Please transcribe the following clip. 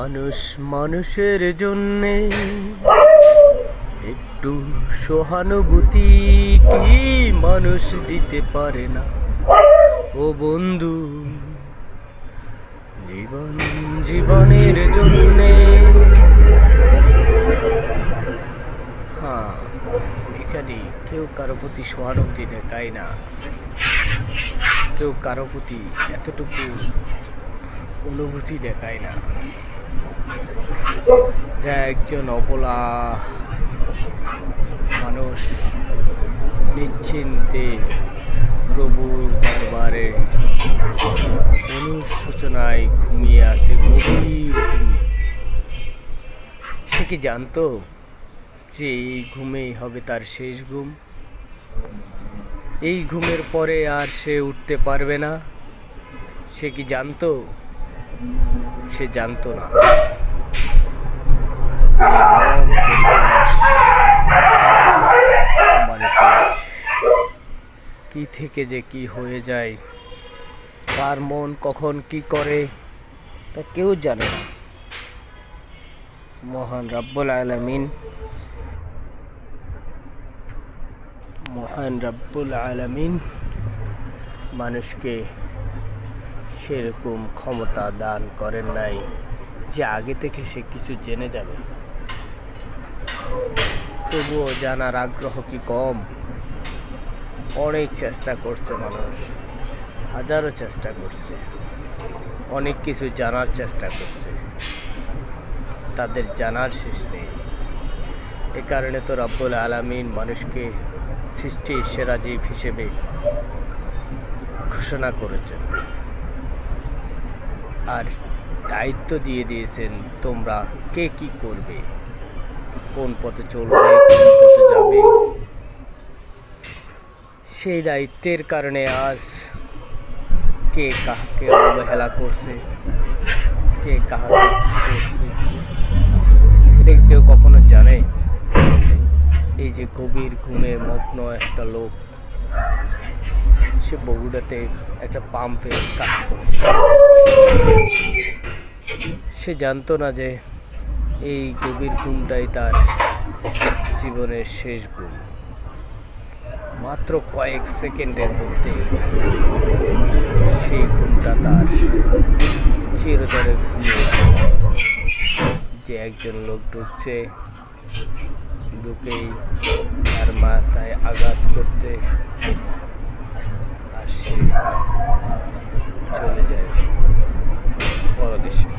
মানুষ মানুষের জন্যে একটু সহানুভূতি কি মানুষ দিতে পারে না? ও বন্ধু, জীবন জীবনের জন্যে এখানে কেউ কারো প্রতি সহানুভূতি দেখায় না, কেউ কারো প্রতি এতটুকু অনুভূতি দেখায় না। যা একজন অবলা মানুষ নিশ্চিন্তে প্রভুর দরবারে অনুশোচনায় ঘুমিয়ে আছে, গভীর ঘুমে। সে কি জানতো যে এই ঘুমেই হবে তার শেষ ঘুম? এই ঘুমের পরে আর সে উঠতে পারবে না। সে কি জানতো? সে জানতো না। মানুষের কি থেকে যে কি হয়ে যায়, কার মন কখন কি করে তা কেউ জানে না। মহান রব্বুল আলামিন মানুষকে সেরকম ক্ষমতা দান করেন নাই যে আগে থেকে সে কিছু জেনে যাবে। তবুও জানার আগ্রহ কি কম? অনেক চেষ্টা করছে মানুষ, হাজারো চেষ্টা করছে, অনেক কিছু জানার চেষ্টা করছে, তাদের জানার শেষ নেই। এ কারণে তো রব্বুল আলামিন মানুষকে সৃষ্টির সেরা জীব হিসেবে ঘোষণা করেছেন আর দায়িত্ব দিয়ে দিয়েছেন, তোমরা কে কি করবে, কোন পথে চলবে, কোন পথে যাবে। সেই দায়িত্বের কারণে আজ কে কাহাকে অবহেলা করছে, কে কাহাকে কি করছে, এটা কেউ কখনো জানে? এই যে গভীর ঘুমে মগ্ন একটা লোক, সে বগুড়াতে একটা পাম্পে কাজ করে। সে জানতো না যে এই গভীর ঘুমটাই তার জীবনের শেষ ঘুম। মাত্র কয়েক সেকেন্ডের মধ্যে সেই ঘুমটা তার চিরতরে ঘুমিয়ে যায়। যে একজন লোক ঢুকেই তার মাথায় আঘাত করতে আর সে চলে যায় পরদেশে।